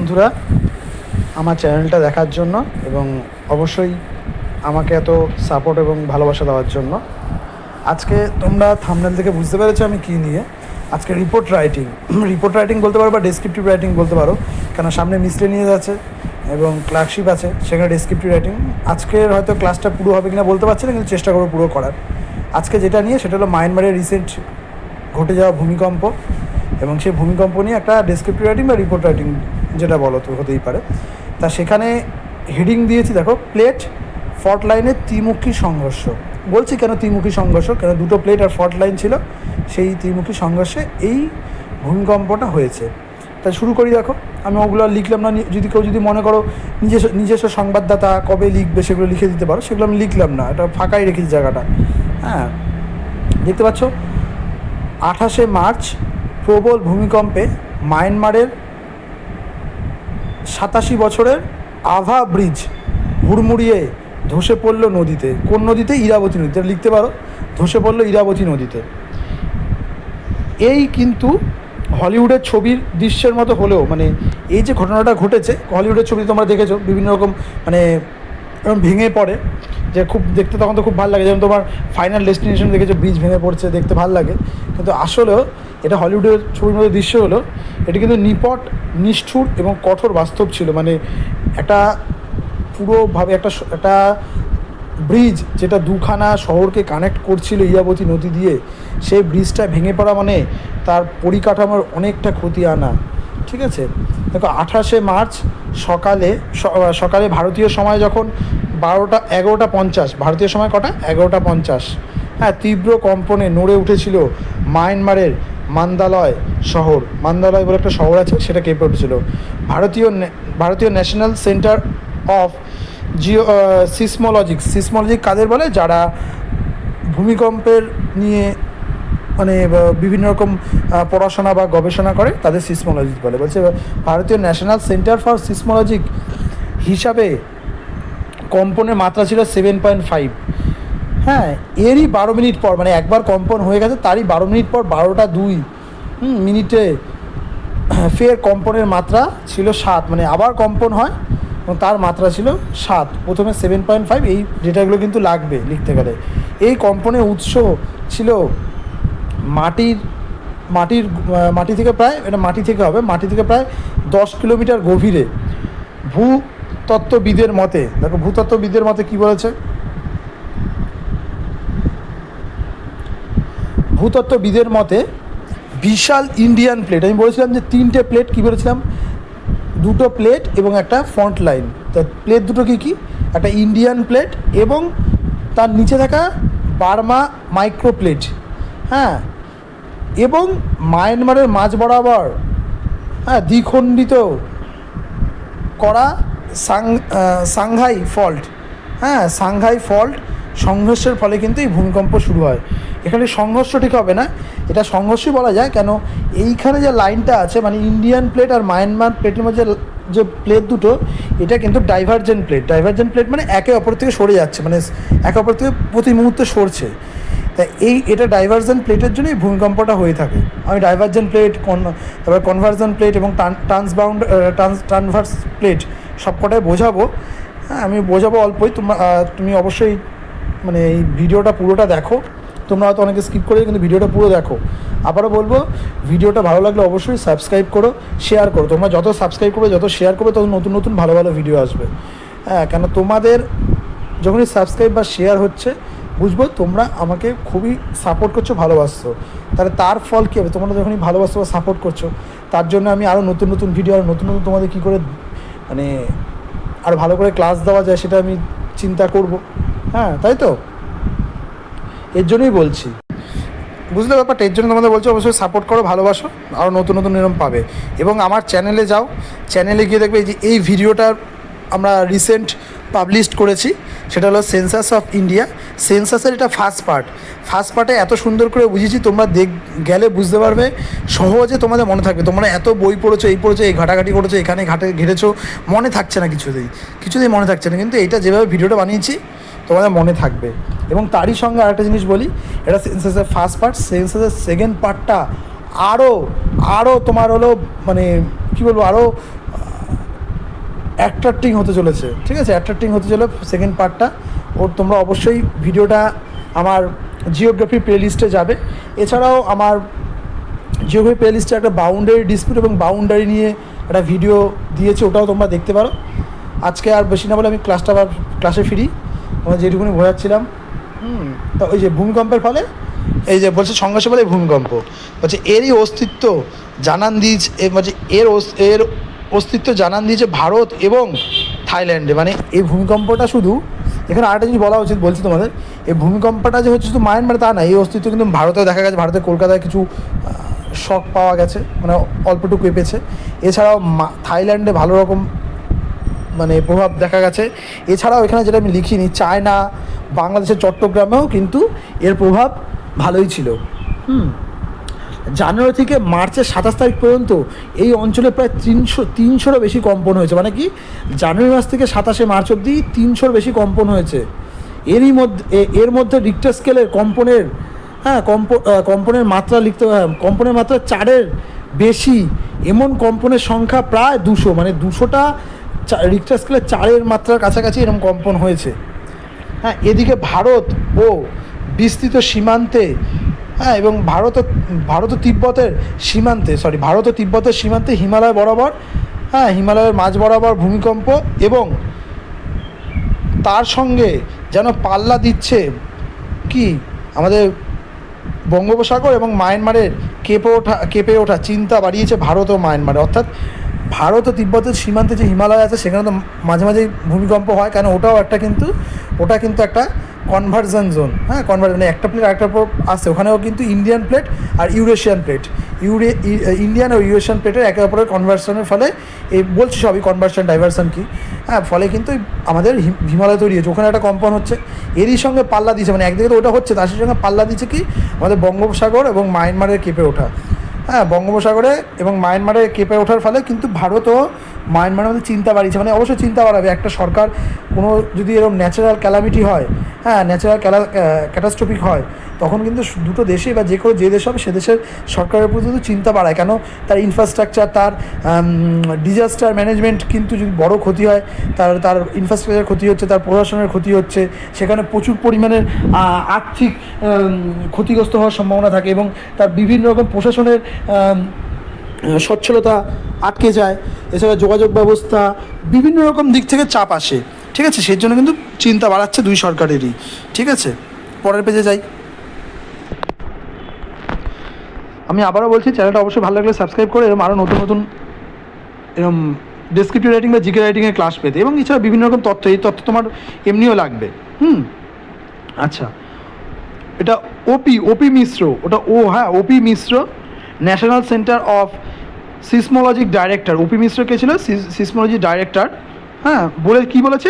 বন্ধুরা আমার চ্যানেলটা দেখার জন্য এবং অবশ্যই আমাকে এত সাপোর্ট এবং ভালোবাসা দেওয়ার জন্য। আজকে তোমরা থাম্বনেল থেকে বুঝতে পেরেছো আমি কী নিয়ে। আজকে রিপোর্ট রাইটিং বলতে পারো বা ডেসক্রিপটিভ রাইটিং বলতে পারো, কেন সামনে মিসলেনিয়াস আছে এবং ক্লার্কশিপ আছে, সেখানে ডেসক্রিপটিভ রাইটিং। আজকের হয়তো ক্লাসটা পুরো হবে কিনা বলতে পারছি না, কিন্তু চেষ্টা করবো পুরো করার। আজকে যেটা নিয়ে সেটা হলো মায়ানমারের রিসেন্ট ঘটে যাওয়া ভূমিকম্প, এবং সেই ভূমিকম্প নিয়ে একটা ডেসক্রিপটিভ রাইটিং বা রিপোর্ট রাইটিং যেটা বলো তো হতেই পারে। তা সেখানে হেডিং দিয়েছি দেখো, প্লেট ফল্ট লাইনের ত্রিমুখী সংঘর্ষ। বলছি কেন ত্রিমুখী সংঘর্ষ, কেন দুটো প্লেট আর ফল্ট লাইন ছিল, সেই ত্রিমুখী সংঘর্ষে এই ভূমিকম্পটা হয়েছে। তাই শুরু করি। দেখো আমি ওগুলো লিখলাম না, যদি কেউ যদি মনে করো নিজস্ব সংবাদদাতা কবে লিখবে সেগুলো লিখে দিতে পারো, সেগুলো আমি লিখলাম না, এটা ফাঁকাই রেখেছি জায়গাটা। হ্যাঁ, দেখতে পাচ্ছ 28শে মার্চ প্রবল ভূমিকম্পে মায়ানমারের 87 বছরের আভা ব্রিজ হুড়মুড়িয়ে ধসে পড়ল নদীতে। কোন নদীতে? ইরাবতী নদীতে। লিখতে পারো, ধসে পড়ল ইরাবতী নদীতে। এই কিন্তু হলিউডের ছবির দৃশ্যের মতো হলেও, মানে এই যে ঘটনাটা ঘটেছে, হলিউডের ছবি তোমরা দেখেছো, বিভিন্ন রকম মানে এরকম ভেঙে পড়ে, যে খুব দেখতে তখন তো খুব ভালো লাগে। যেমন তোমার ফাইনাল ডেস্টিনেশন দেখেছো, ব্রিজ ভেঙে পড়ছে, দেখতে ভালো লাগে। কিন্তু আসলেও এটা হলিউডের ছবির মতো দৃশ্য হলো, এটা কিন্তু নিপট, নিষ্ঠুর এবং কঠোর বাস্তব ছিল। মানে একটা পুরোভাবে একটা ব্রিজ যেটা দুখানা শহরকে কানেক্ট করছিল ইরাবতী নদী দিয়ে, সেই ব্রিজটা ভেঙে পড়া মানে তার পরিকাঠামোর অনেকটা ক্ষতি আনা। ঠিক আছে, দেখো 28শে মার্চ সকালে ভারতীয় সময় যখন 11:50, ভারতীয় সময় কটা? 11:50। হ্যাঁ, তীব্র কম্পনে নড়ে উঠেছিল মায়ানমারের মান্দালয় শহর। মান্দালয় বলে একটা শহর আছে, সেটা কেঁপে উঠেছিল। ভারতীয় ন্যাশনাল সেন্টার অফ সিসমোলজিক কাদের বলে? যারা ভূমিকম্পের নিয়ে মানে বিভিন্ন রকম পড়াশোনা বা গবেষণা করে, তাদের সিসমোলজিস্ট বলে। বলছে ভারতীয় ন্যাশনাল সেন্টার ফর সিসমোলজিক হিসাবে কম্পনের মাত্রা ছিল 7.5। হ্যাঁ, এরই 12 মিনিট পর, মানে একবার কম্পন হয়ে গেছে তারই 12 মিনিট পর 12:02 ফের কম্পনের মাত্রা ছিল 7, মানে আবার কম্পন হয় এবং তার মাত্রা ছিল 7। প্রথমে 7.5, এই ডেটাগুলো কিন্তু লাগবে লিখতে গেলে। এই কম্পনের উৎস ছিল মাটি থেকে প্রায়, এটা মাটি থেকে প্রায় 10 কিলোমিটার গভীরে। ভূতত্ত্ববিদের মতে, দেখো ভূতত্ত্ববিদের মতে কী বলেছে, ভূতত্ত্ববিদের মতে বিশাল ইন্ডিয়ান প্লেট, আমি বলেছিলাম যে 3টে প্লেট, কী বলেছিলাম? 2টো প্লেট এবং একটা ফ্রন্ট লাইন। তা প্লেট দুটো কী? একটা ইন্ডিয়ান প্লেট এবং তার নিচে থাকা বার্মা মাইক্রো প্লেট। হ্যাঁ, এবং মায়ানমারের মাঝ বরাবর দ্বিখণ্ডিত করা সাংঘাই ফল্ট। হ্যাঁ, সাংঘাই ফল্ট সংঘর্ষের ফলে কিন্তু এই ভূমিকম্প শুরু হয়। এখানে সংঘর্ষ ঠিক হবে না, এটা সংঘর্ষই বলা যায়। কেন? এইখানে যে লাইনটা আছে, মানে ইন্ডিয়ান প্লেট আর মায়ানমার প্লেটের মধ্যে যে প্লেট দুটো, এটা কিন্তু ডাইভারজেন্ট প্লেট মানে একে অপর থেকে সরে যাচ্ছে, মানে একে অপর থেকে প্রতি মুহূর্তে সরছে। তাই এটা ডাইভারজেন্ট প্লেটের জন্যই ভূমিকম্পটা হয়ে থাকে। আমি ডাইভারজেন্ট প্লেট, তারপর কনভার্জন প্লেট এবং ট্রান্সভার্স প্লেট সবকটাই বোঝাবো। হ্যাঁ, আমি বোঝাবো অল্পই। তুমি অবশ্যই মানে এই ভিডিওটা পুরোটা দেখো। তোমরা হয়তো অনেকে স্কিপ করে, কিন্তু ভিডিওটা পুরো দেখো। আবারও বলবো, ভিডিওটা ভালো লাগলে অবশ্যই সাবস্ক্রাইব করো, শেয়ার করো। তোমরা যত সাবস্ক্রাইব করবে, যত শেয়ার করবে, তত নতুন নতুন ভালো ভালো ভিডিও আসবে। হ্যাঁ, কেন তোমাদের যখনই সাবস্ক্রাইব বা শেয়ার হচ্ছে, বুঝবো তোমরা আমাকে খুবই সাপোর্ট করছো, ভালোবাসছো। তাহলে তার ফল কী হবে? তোমরা যখনই ভালোবাসছো বা সাপোর্ট করছো, তার জন্য আমি আরও নতুন নতুন ভিডিও, আর নতুন নতুন তোমাদের কী করে মানে আরও ভালো করে ক্লাস দেওয়া যায়, সেটা আমি চিন্তা করব। হ্যাঁ, তাই তো, এর জন্যই বলছি, বুঝলে ব্যাপারটা। এর জন্য তোমাদের বলছি অবশ্যই সাপোর্ট করো, ভালোবাসো, আরও নতুন নতুন এরকম পাবে। এবং আমার চ্যানেলে যাও, চ্যানেলে গিয়ে দেখবে এই ভিডিওটা আমরা রিসেন্ট পাবলিশ করেছি, সেটা হলো সেন্সাস অফ ইন্ডিয়া। সেন্সাসের এটা ফার্স্ট পার্টে এত সুন্দর করে বুঝেছি, তোমরা গেলে বুঝতে পারবে, সহজে তোমাদের মনে থাকবে। তোমরা এত বই পড়েছো, এই ঘাটাঘাটি করেছো, এখানে ঘেটেছো, মনে থাকছে না, কিছুতেই মনে থাকছে না। কিন্তু এইটা যেভাবে ভিডিওটা বানিয়েছি, তোমাদের মনে থাকবে। এবং তারই সঙ্গে আরেকটা জিনিস বলি, এটা সেন্সাসের ফার্স্ট পার্ট। সেন্সাসের সেকেন্ড পার্টটা আরও তোমার হলো মানে কী বলবো, আরও অ্যাট্রাক্টিং হতে চলেছে, ঠিক আছে, অ্যাট্রাক্টিং হতে চলে সেকেন্ড পার্টটা। ওর তোমরা অবশ্যই ভিডিওটা আমার জিওগ্রাফি প্লেলিস্টে যাবে। এছাড়াও আমার জিওগ্রাফি প্লেলিস্টে একটা বাউন্ডারি ডিসপিউট এবং বাউন্ডারি নিয়ে একটা ভিডিও দিয়েছে, ওটাও তোমরা দেখতে পারো। আজকে আর বেশি না বলে আমি ক্লাসে ফিরি। আমরা যেটুকুনি বোঝাচ্ছিলাম, তো ওই যে ভূমিকম্পের ফলে এই যে বলছে সংঘর্ষের ফলে ভূমিকম্প বলছে এরই অস্তিত্ব জানান দিয়েছে, বলছে এর অস্তিত্ব জানান দিয়েছে ভারত এবং থাইল্যান্ডে। মানে এই ভূমিকম্পটা শুধু, এখানে আরেকটা জিনিস বলা উচিত বলছি তোমাদের, এই ভূমিকম্পটা যে হচ্ছে শুধু মায়ানমারে তা না, এই অস্তিত্ব কিন্তু ভারতেও দেখা গেছে। ভারতের কলকাতায় কিছু শক পাওয়া গেছে, মানে অল্পটুকু কেঁপেছে। এছাড়াও থাইল্যান্ডে ভালো রকম মানে প্রভাব দেখা গেছে। এছাড়াও এখানে যেটা আমি লিখিনি, চায়না, বাংলাদেশের চট্টগ্রামেও কিন্তু এর প্রভাব ভালোই ছিল। জানুয়ারি থেকে মার্চের 27 তারিখ পর্যন্ত এই অঞ্চলে প্রায় 300-300-ও বেশি কম্পন হয়েছে। মানে কি, জানুয়ারি মাস থেকে 27শে মার্চ অবধি 300-র বেশি কম্পন হয়েছে। এর মধ্যে রিক্টার স্কেলের কম্পনের কম্পনের মাত্রা লিখতে হয়, কম্পনের মাত্রা 4-এর বেশি, এমন কম্পনের সংখ্যা প্রায় 200। মানে 200টা রিক্টার স্কেলের 4-এর মাত্রার কাছাকাছি এরকম কম্পন হয়েছে। এদিকে ভারত ও বিস্তৃত সীমান্তে, এবং ভারত ও তিব্বতের সীমান্তে হিমালয় বরাবর, হিমালয়ের মাঝ বরাবর ভূমিকম্প, এবং তার সঙ্গে যেন পাল্লা দিচ্ছে কি আমাদের বঙ্গোপসাগর এবং মায়ানমারের কেঁপে ওঠা চিন্তা বাড়িয়েছে ভারত ও মায়ানমারে। অর্থাৎ ভারত ও তিব্বতের সীমান্তে যে হিমালয় আছে সেখানে তো মাঝে মাঝেই ভূমিকম্প হয়, কারণ ওটা কিন্তু একটা কনভার্জন জোন। কনভার্জন, একটা প্লেট আরেকটার পর আসছে, ওখানেও কিন্তু ইন্ডিয়ান প্লেট আর ইউরেশিয়ান প্লেট, ইন্ডিয়ান ও ইউরেশিয়ান প্লেটের একে অপরের কনভার্সনের ফলে, এই বলছি সবই কনভার্সন ডাইভার্সন কি, ফলে কিন্তু আমাদের হিমালয় তৈরি হচ্ছে, ওখানে একটা কম্পন হচ্ছে, এরই সঙ্গে পাল্লা দিচ্ছে। মানে একদিকে তো ওটা হচ্ছে, তার সঙ্গে পাল্লা দিচ্ছে কি আমাদের বঙ্গোপসাগর এবং মায়ানমারের কেঁপে ওঠা। বঙ্গোপসাগরে এবং মায়ানমারে কেঁপে ওঠার ফলে কিন্তু ভারত ও মায়ানমারের মধ্যে চিন্তা বাড়িয়েছে। মানে অবশ্যই চিন্তা বাড়াবে একটা সরকার, কোনো যদি এরকম ন্যাচারাল ক্যালামিটি হয়, ন্যাচারাল ক্যাটাস্ট্রফিক হয়, তখন কিন্তু দুটো দেশে বা যে দেশ হবে সে দেশের সরকারের প্রতি কিন্তু চিন্তা বাড়ায়। কেন, তার ইনফ্রাস্ট্রাকচার, তার ডিজাস্টার ম্যানেজমেন্ট কিন্তু যদি বড় ক্ষতি হয়, তার ইনফ্রাস্ট্রাকচার ক্ষতি হচ্ছে, তার প্রশাসনের ক্ষতি হচ্ছে, সেখানে প্রচুর পরিমাণের আর্থিক ক্ষতিগ্রস্ত হওয়ার সম্ভাবনা থাকে, এবং তার বিভিন্ন রকম প্রশাসনের সচ্ছলতা আটকে যায়। এছাড়া যোগাযোগ ব্যবস্থা, বিভিন্ন রকম দিক থেকে চাপ আসে, ঠিক আছে। সেই জন্য কিন্তু চিন্তা বাড়াচ্ছে দুই সরকারেরই, ঠিক আছে। পরের পেজে যাই। আমি আবারও বলছি, চ্যানেলটা অবশ্যই ভালো লাগলে সাবস্ক্রাইব করে এরকম আরও নতুন এরকম ডেসক্রিপটিভ রাইটিং বা জিকে রাইটিংয়ের ক্লাস পেতে, এবং এছাড়া বিভিন্ন রকম তথ্য, এই তথ্য তোমার এমনিও লাগবে। আচ্ছা, এটা ওপি মিশ্র, ওপি মিশ্র, ন্যাশনাল সেন্টার অফ সিসমোলজিক ডাইরেক্টর। ওপি মিশ্র কে ছিল? Seismology director. বলে কি বলেছে?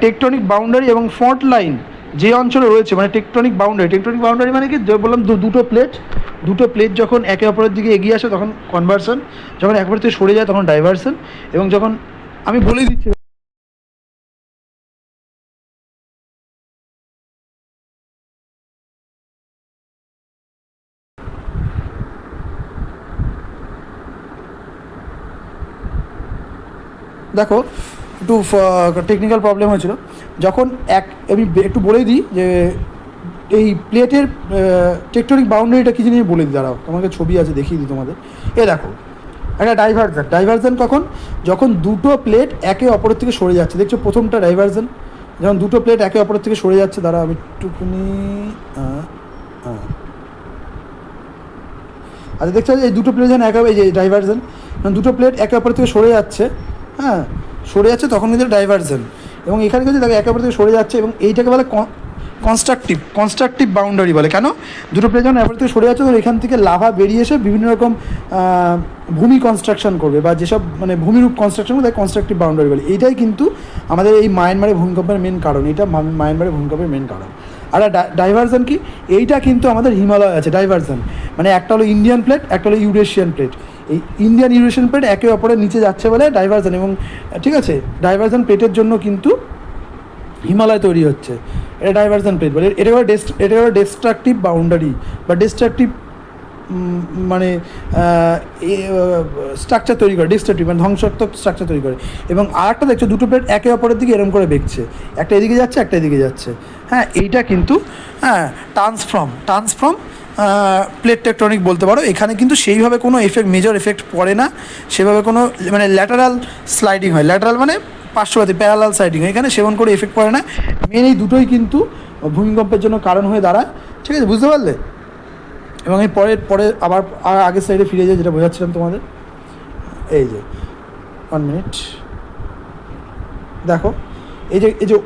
টেকটনিক বাউন্ডারি এবং ফল্ট লাইন যে অঞ্চলে রয়েছে, মানে টেকটনিক বাউন্ডারি মানে কি, বললাম দুটো প্লেট যখন একে অপরের দিকে এগিয়ে আসে তখন কনভার্সন, যখন একে অপরের থেকে সরে যায় তখন ডাইভার্সন, এবং যখন আমি বলেই দিচ্ছি, দেখো একটু টেকনিক্যাল প্রবলেম হয়েছিল। যখন আমি একটু বলেই দিই যে এই প্লেটের টেকটনিক বাউন্ডারিটা কী জিনিস বলে দিই, দাঁড়াও তোমাকে ছবি আছে দেখিয়ে দিই তোমাদের। দেখো একটা ডাইভার্জন কখন, যখন দুটো প্লেট একে অপরের থেকে সরে যাচ্ছে। দেখছো প্রথমটা ডাইভার্জন, যখন দুটো প্লেট একে অপরের থেকে সরে যাচ্ছে। দাঁড়াও আমি একটুখানি, আচ্ছা দেখছো এই দুটো প্লেট যখন এই যে ডাইভার্জন, দুটো প্লেট একে অপরের থেকে সরে যাচ্ছে, তখন কিন্তু ডাইভার্জন। এবং এখানে কিন্তু দেখো একে অপর থেকে সরে যাচ্ছে, এবং এইটাকে বলে কনস্ট্রাকটিভ বাউন্ডারি বলে। কেন, দুটো প্লেট যখন এপর থেকে সরে যাচ্ছে তখন এখান থেকে লাভা বেরিয়ে এসে বিভিন্ন রকম ভূমি কনস্ট্রাকশন করবে, বা যেসব মানে ভূমিরূপ কনস্ট্রাকশন করবে তাই কনস্ট্রাকটিভ বাউন্ডারি বলে। এইটাই কিন্তু আমাদের এই মায়ানমারের ভূমিকম্পের মেন কারণ, আর ডাইভার্জন কি, এইটা কিন্তু আমাদের হিমালয় আছে ডাইভার্জন, মানে একটা হলো ইন্ডিয়ান প্লেট, একটা হলো ইউরেশিয়ান প্লেট। এই ইন্ডিয়ান ইউরেশিয়ান প্লেট একে অপরের নিচে যাচ্ছে বলে ডাইভার্জন, এবং ঠিক আছে, ডাইভার্জন প্লেটের জন্য কিন্তু হিমালয় তৈরি হচ্ছে, এটা ডাইভার্জন প্লেট বলে। এটা হলো ডেস্ট্রাকটিভ বাউন্ডারি বা ডেস্ট্রাকটিভ মানে স্ট্রাকচার তৈরি করে, ডিস্ট্রাকটিভ মানে ধ্বংসাত্মক স্ট্রাকচার তৈরি করে। এবং আর একটা দেখছো দুটো প্লেট একে অপরের দিকে এরম করে বেঁকছে, একটা এদিকে যাচ্ছে একটা এদিকে যাচ্ছে। হ্যাঁ, এইটা কিন্তু ট্রান্সফর্ম প্লেট টেকটনিক বলতে পারো। এখানে কিন্তু সেইভাবে কোনো মেজর এফেক্ট পড়ে না, সেভাবে কোনো মানে ল্যাটারাল স্লাইডিং হয়, ল্যাটারাল মানে পার্শ্ববর্তী প্যারালাল স্লাইডিং হয়, এখানে সেমন করে এফেক্ট পড়ে না। মেন এই দুটোই কিন্তু ভূমিকম্পের জন্য কারণ হয়ে দাঁড়ায়, ঠিক আছে, বুঝতে পারলে? এবং এই পরে আবার আগের সাইডে ফিরে যায়, যেটা বোঝাচ্ছিলাম তোমাদের। এই যে 1 মিনিট দেখো, এই যে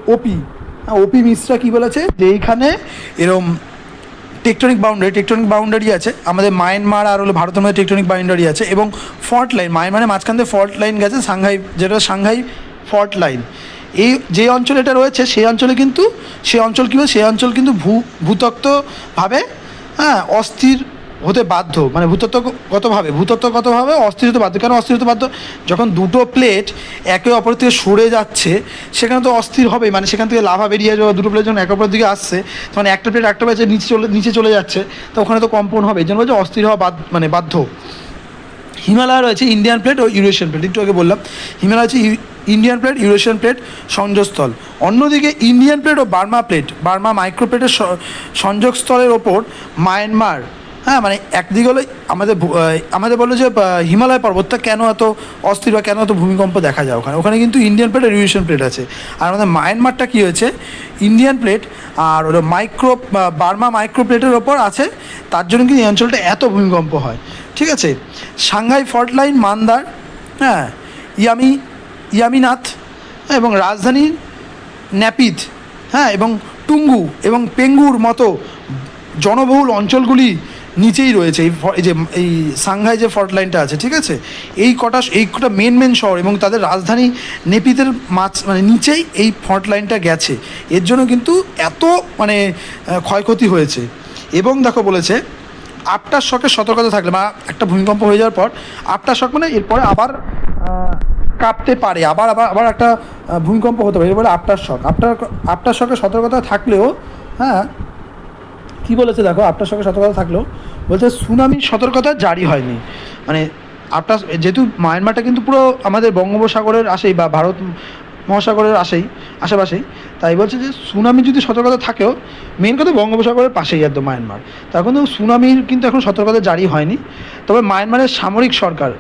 ওপি মিশ্রা কী বলেছে যে এইখানে এরম টেকটনিক বাউন্ডারি আছে আমাদের মায়ানমার আর হলো ভারতের মধ্যে টেকটনিক বাউন্ডারি আছে, এবং ফল্ট লাইন মায়ানমারের মাঝখান থেকে ফল্ট লাইন গেছে সাংহাই, যেটা সাংহাই ফল্ট লাইন। এই যে অঞ্চলে এটা রয়েছে সেই অঞ্চলে কিন্তু সেই অঞ্চল কিন্তু ভূতত্ত্বভাবে অস্থির হতে বাধ্য, মানে ভূতত্ত্বগতভাবে অস্থির হতে বাধ্য। কেন অস্থির হতে বাধ্য? যখন দুটো প্লেট একে অপর থেকে সরে যাচ্ছে সেখানে তো অস্থির হবেই, মানে সেখান থেকে লাভা বেরিয়ে যাওয়া, দুটো প্লেট যখন একে অপরের দিকে আসছে তখন একটা প্লেট নিচে চলে যাচ্ছে, তো ওখানে তো কম্পন হবে, এই জন্য বলছে অস্থির হওয়া বাধ্য। হিমালয় রয়েছে ইন্ডিয়ান প্লেট ও ইউরেশিয়ান প্লেট, একটু আগে বললাম হিমালয় হচ্ছে ইন্ডিয়ান প্লেট, ইউরেশিয়ান প্লেট সংযোগস্থল। অন্যদিকে ইন্ডিয়ান প্লেট ও বার্মা মাইক্রোপ্লেটের সংযোগস্থলের ওপর মায়ানমার, মানে একদিকে হলো আমাদের বললো যে হিমালয় পর্বতটা কেন এত অস্থির বা কেন এত ভূমিকম্প দেখা যায় ওখানে কিন্তু ইন্ডিয়ান প্লেট আর ইউরেশিয়ান প্লেট আছে। আর আমাদের মায়ানমারটা কী হয়েছে, ইন্ডিয়ান প্লেট আর ওটা বার্মা মাইক্রোপ্লেটের ওপর আছে, তার জন্য কিন্তু এই অঞ্চলটা এত ভূমিকম্প হয়, ঠিক আছে। সাংহাই ফল্ট লাইন, মান্দার, ইয়ামিনাথ এবং রাজধানী ন্যাপিত, এবং টুঙ্গু এবং পেঙ্গুর মতো জনবহুল অঞ্চলগুলি নিচেই রয়েছে এই সাংহাই যে ফল্ট লাইনটা আছে, ঠিক আছে। এই কটা মেন শহর এবং তাদের রাজধানী নেপিতের মানে নিচেই এই ফল্ট লাইনটা গেছে, এর জন্য কিন্তু এত মানে ক্ষয়ক্ষতি হয়েছে। এবং দেখো বলেছে আফটার শকের সতর্কতা থাকলে, বা একটা ভূমিকম্প হয়ে যাওয়ার পর আফটার শক মানে এরপরে আবার কাঁপতে পারে, আবার একটা ভূমিকম্প হতে পারে, এর বলে আফটার শকের সতর্কতা থাকলেও, কী বলেছে দেখো, আফটার শকের সতর্কতা থাকলেও বলছে সুনামির সতর্কতা জারি হয়নি। মানে যেহেতু মায়ানমারটা কিন্তু পুরো আমাদের বঙ্গোপসাগরের আশেই বা ভারত মহাসাগরের আশেপাশেই, তাই বলছে যে সুনামি যদি সতর্কতা থাকেও, মেন কথা বঙ্গোপসাগরের পাশেই একদম মায়ানমার, তার কিন্তু সুনামির কিন্তু এখন সতর্কতা জারি হয়নি। তবে মায়ানমারের সামরিক সরকার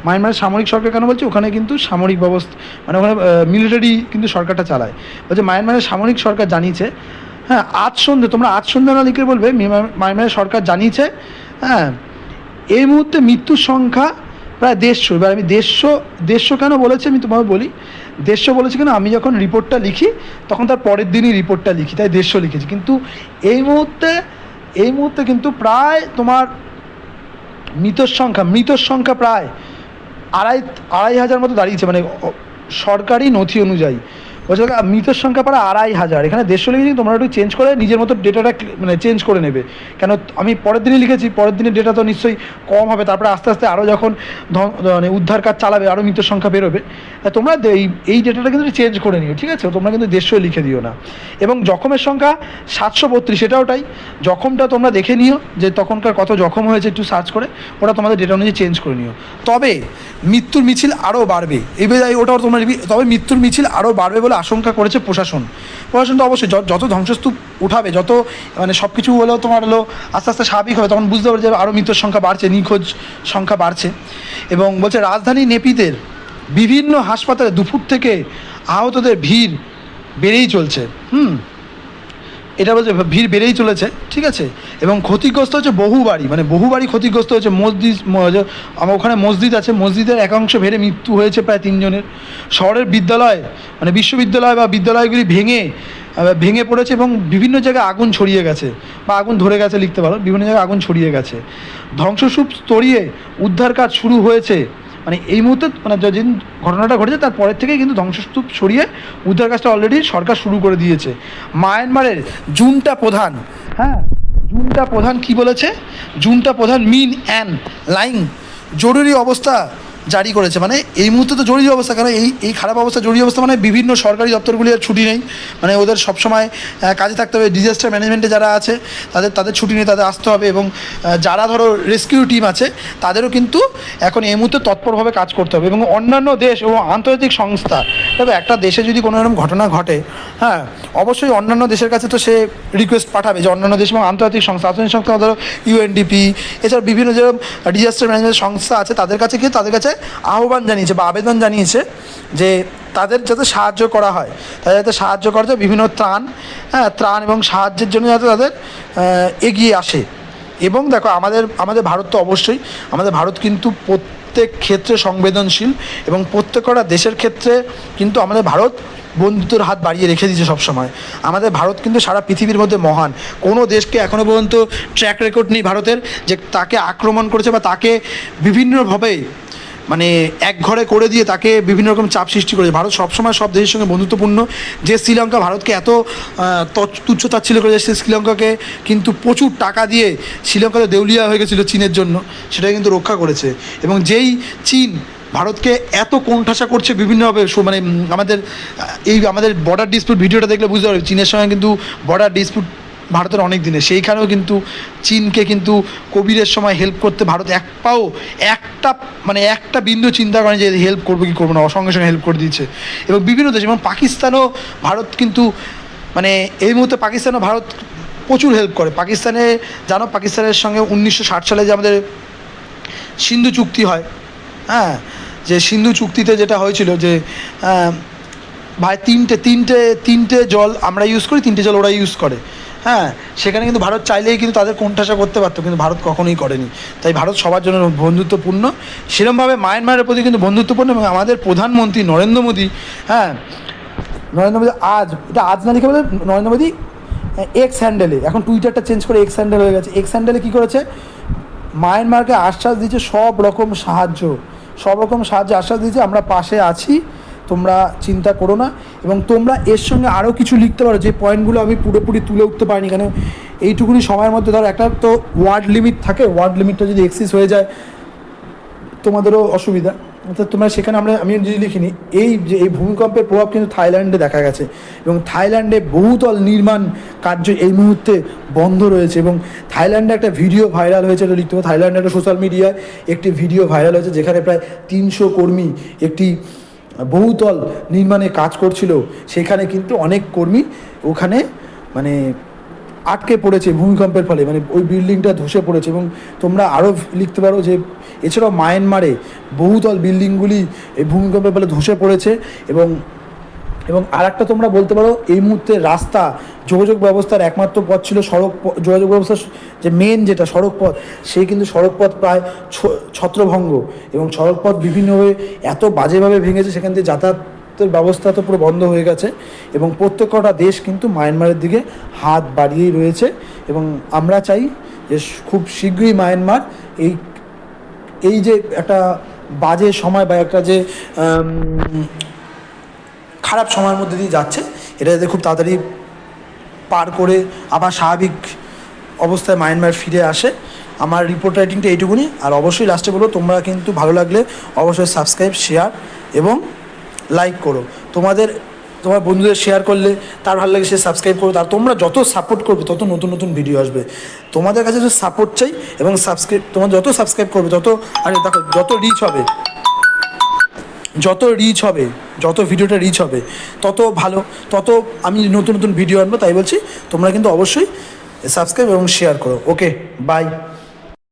কেন বলছে, ওখানে কিন্তু সামরিক ব্যবস্থা মানে ওখানে মিলিটারি কিন্তু সরকারটা চালায়। বলছে মায়ানমারের সামরিক সরকার জানিয়েছে, আজ সন্ধ্যে না লিখে বলবে, মায়ানমারের সরকার জানিয়েছে, এই মুহূর্তে মৃত্যুর সংখ্যা প্রায় 150। এবার আমি 150 কেন বলেছি আমি তোমাকে বলি, 150 বলেছি কেন, আমি যখন রিপোর্টটা লিখি তখন তার পরের দিনই রিপোর্টটা লিখি, তাই 150 লিখেছি। কিন্তু এই মুহূর্তে কিন্তু প্রায় তোমার মৃতর সংখ্যা প্রায় 2,500 মতো দাঁড়িয়েছে, মানে সরকারি নথি অনুযায়ী বলছে মৃতের সংখ্যা প্রায় 2,500। এখানে 150 লিখেছি, তোমরা একটু চেঞ্জ করে নিজের মতো ডেটাটা মানে চেঞ্জ করে নেবে, কেন আমি পরের দিনে লিখেছি, পরের দিনের ডেটা তো নিশ্চয়ই কম হবে, তারপরে আস্তে আস্তে আরও যখন মানে উদ্ধার কাজ চালাবে আরও মৃতের সংখ্যা বেরোবে, তোমরা এই ডেটাটা কিন্তু চেঞ্জ করে নিও, ঠিক আছে। তোমরা কিন্তু 150 লিখে দিও না। এবং জখমের সংখ্যা 732, সেটা ওটাই জখমটা তোমরা দেখে নিও যে তখনকার কত জখম হয়েছে, একটু সার্চ করে ওটা তোমাদের ডেটা অনুযায়ী চেঞ্জ করে নিও। তবে মৃত্যুর মিছিল আরও বাড়বে, ওটাও তোমরা তবে মৃত্যুর মিছিল আরও বাড়বে বলে আশঙ্কা করেছে প্রশাসন তো অবশ্যই যত ধ্বংসস্তূপ উঠাবে, যত মানে সব কিছু হলেও তোমার আস্তে আস্তে স্বাভাবিক হবে, তখন বুঝতে পারবে যে আরও মৃত্যুর সংখ্যা বাড়ছে, নিখোঁজ সংখ্যা বাড়ছে। এবং বলছে রাজধানী নেপিতের বিভিন্ন হাসপাতালে দুপুর থেকে আহতদের ভিড় বেড়েই চলছে, এটা বলছে ভিড় বেড়েই চলেছে, ঠিক আছে। এবং ক্ষতিগ্রস্ত হচ্ছে বহু বাড়ি ক্ষতিগ্রস্ত হচ্ছে। আমার ওখানে মসজিদ আছে, মসজিদের একাংশ ভেঙে মৃত্যু হয়েছে প্রায় 3 জনের। শহরের বিদ্যালয় মানে বিশ্ববিদ্যালয় বা বিদ্যালয়গুলি ভেঙে পড়েছে এবং বিভিন্ন জায়গায় আগুন ছড়িয়ে গেছে, বা আগুন ধরে গেছে লিখতে পারো, বিভিন্ন জায়গায় আগুন ছড়িয়ে গেছে। ধ্বংসস্তূপ স্তরিয়ে উদ্ধার কাজ শুরু হয়েছে, মানে এই মুহূর্তে মানে যেদিন ঘটনাটা ঘটেছে তারপরের থেকেই কিন্তু ধ্বংসস্তূপ সরিয়ে উদ্ধার কাজটা অলরেডি সরকার শুরু করে দিয়েছে। মায়ানমারের জুনটা প্রধান কি বলেছে, জুনটা প্রধান মিন অ্যান্ড লাইং জরুরি অবস্থা জারি করেছে। মানে এই মুহূর্তে তো জরুরি অবস্থা, কারণ এই খারাপ অবস্থা, জরুরি অবস্থা মানে বিভিন্ন সরকারি দপ্তরগুলি আর ছুটি নেই, মানে ওদের সবসময় কাজে থাকতে হবে। ডিজাস্টার ম্যানেজমেন্টে যারা আছে তাদের ছুটি নেই, তাদের আসতে হবে। এবং যারা ধরো রেস্কিউ টিম আছে তাদেরও কিন্তু এখন এই মুহূর্তে তৎপরভাবে কাজ করতে হবে। এবং অন্যান্য দেশ এবং আন্তর্জাতিক সংস্থা, তবে একটা দেশে যদি কোনো এরকম ঘটনা ঘটে, হ্যাঁ অবশ্যই অন্যান্য দেশের কাছে তো সে রিকোয়েস্ট পাঠাবে যে অন্যান্য দেশ এবং আন্তর্জাতিক সংস্থা ধরো ইউএনডিপি, এছাড়া বিভিন্ন যে ডিজাস্টার ম্যানেজমেন্ট সংস্থা আছে তাদের কাছে গিয়ে তাদের কাছে আহ্বান জানিয়েছে বা আবেদন জানিয়েছে যে তাদের যাতে সাহায্য করা হয়, তাদের যাতে সাহায্য করা যায়, বিভিন্ন ত্রাণ এবং সাহায্যের জন্য যাতে তাদের এগিয়ে আসে। এবং দেখো আমাদের ভারত তো অবশ্যই, আমাদের ভারত কিন্তু প্রত্যেক ক্ষেত্রে সংবেদনশীল, এবং প্রত্যেকটা দেশের ক্ষেত্রে কিন্তু আমাদের ভারত বন্ধুত্বের হাত বাড়িয়ে রেখে দিয়েছে সবসময়। আমাদের ভারত কিন্তু সারা পৃথিবীর মধ্যে মহান। কোনো দেশকে এখনও পর্যন্ত ট্র্যাক রেকর্ড নেই ভারতের যে তাকে আক্রমণ করেছে বা তাকে বিভিন্নভাবে মানে একঘরে করে দিয়ে তাকে বিভিন্ন রকম চাপ সৃষ্টি করেছে। ভারত সবসময় সব দেশের সঙ্গে বন্ধুত্বপূর্ণ। যে শ্রীলঙ্কা ভারতকে এত তুচ্ছ-তাচ্ছিল্য করেছে, সে শ্রীলঙ্কাকে কিন্তু প্রচুর টাকা দিয়ে, শ্রীলঙ্কা তো দেউলিয়া হয়ে গেছিলো চীনের জন্য, সেটাকে কিন্তু রক্ষা করেছে। এবং যেই চীন ভারতকে এত কোণঠাসা করছে বিভিন্নভাবে, মানে আমাদের বর্ডার ডিসপিউট ভিডিওটা দেখলে বুঝতে পারবে চীনের সঙ্গে কিন্তু বর্ডার ডিসপিউট ভারতের অনেক দিনে, সেইখানেও কিন্তু চীনকে কিন্তু কোভিডের সময় হেল্প করতে ভারত একটা বিন্দু চিন্তা করেন যে হেল্প করবে কি করবো না, সঙ্গে সঙ্গে হেল্প করে দিচ্ছে। এবং বিভিন্ন দেশ, এবং পাকিস্তানও ভারত কিন্তু মানে এই মুহূর্তে পাকিস্তানও ভারত প্রচুর হেল্প করে। পাকিস্তানের সঙ্গে 1960 সালে যে আমাদের সিন্ধু চুক্তি হয়, হ্যাঁ, যে সিন্ধু চুক্তিতে যেটা হয়েছিল যে ভাই তিনটে জল আমরা ইউজ করি, তিনটে জল ওরা ইউজ করে, হ্যাঁ, সেখানে কিন্তু ভারত চাইলেই কিন্তু তাদের কোণঠাসা করতে পারতো, কিন্তু ভারত কখনোই করেনি। তাই ভারত সবার জন্য বন্ধুত্বপূর্ণ, সেরকমভাবে মায়ানমারের প্রতি কিন্তু বন্ধুত্বপূর্ণ। এবং আমাদের প্রধানমন্ত্রী নরেন্দ্র মোদী আজ না লিখে বলে নরেন্দ্র মোদী এক্স হ্যান্ডেলে, এখন টুইটারটা চেঞ্জ করে এক্স হ্যান্ডেল হয়ে গেছে। এক্স হ্যান্ডেলে কী করেছে, মায়ানমারকে আশ্বাস দিয়েছে সব রকম সাহায্য আশ্বাস দিয়েছে, আমরা পাশে আছি, তোমরা চিন্তা করো না। এবং তোমরা এর সঙ্গে আরও কিছু লিখতে পারো, যে পয়েন্টগুলো আমি পুরোপুরি তুলে উঠতে পারিনি, কারণ এইটুকুনি সময়ের মধ্যে ধরো একটা তো ওয়ার্ড লিমিট থাকে, ওয়ার্ড লিমিটটা যদি এক্সিস হয়ে যায় তোমাদেরও অসুবিধা। অর্থাৎ তোমরা সেখানে আমি যদি লিখিনি, এই ভূমিকম্পের প্রভাব কিন্তু থাইল্যান্ডে দেখা গেছে, এবং থাইল্যান্ডে বহুতল নির্মাণ কার্য এই মুহূর্তে বন্ধ রয়েছে। এবং থাইল্যান্ডে একটা ভিডিও ভাইরাল হয়েছে, এটা লিখতে হবে, থাইল্যান্ডে একটা সোশ্যাল মিডিয়ায় একটি ভিডিও ভাইরাল হয়েছে যেখানে প্রায় 300 কর্মী একটি বহুতল নির্মাণে কাজ করছিল। সেখানে কিন্তু অনেক কর্মী ওখানে মানে আটকে পড়েছে ভূমিকম্পের ফলে, মানে ওই বিল্ডিংটা ধসে পড়েছে। এবং তোমরা আরও লিখতে পারো যে এছাড়াও মায়ানমারে বহুতল বিল্ডিংগুলি এই ভূমিকম্পের ফলে ধসে পড়েছে। এবং আর একটা তোমরা বলতে পারো, এই মুহূর্তে রাস্তা যোগাযোগ ব্যবস্থার একমাত্র পথ ছিল যোগাযোগ ব্যবস্থার যে মেন যেটা সড়ক পথ, সেই কিন্তু সড়ক পথ প্রায় ছত্রভঙ্গ, এবং সড়ক পথ বিভিন্নভাবে এত বাজেভাবে ভেঙেছে, সেখান থেকে যাতায়াতের ব্যবস্থা তো পুরো বন্ধ হয়ে গেছে। এবং প্রত্যেকটা দেশ কিন্তু মায়ানমারের দিকে হাত বাড়িয়েই রয়েছে। এবং আমরা চাই যে খুব শীঘ্রই মায়ানমার এই যে একটা বাজে সময় বা একটা যে খারাপ সময়ের মধ্যে দিয়ে যাচ্ছে, এটা যাতে খুব তাড়াতাড়ি পার করে আবার স্বাভাবিক অবস্থায় মায়ানমার ফিরে আসে। আমার রিপোর্ট রাইটিংটা এইটুকুনি। আর অবশ্যই লাস্টে বলো, তোমরা কিন্তু ভালো লাগলে অবশ্যই সাবস্ক্রাইব, শেয়ার এবং লাইক করো। তোমার বন্ধুদের শেয়ার করলে তার ভালো লাগে, সে সাবস্ক্রাইব করো। আর তোমরা যত সাপোর্ট করবে তত নতুন নতুন ভিডিও আসবে। তোমাদের কাছে যে সাপোর্ট চাই, এবং তোমরা যত সাবস্ক্রাইব করবে তত, আরে দেখো, যত রিচ হবে, যত ভিডিওটা রিচ হবে তত ভালো, তত আমি নতুন নতুন ভিডিও আনবো। তাই বলছি তোমরা কিন্তু অবশ্যই সাবস্ক্রাইব এবং শেয়ার করো। ওকে, বাই।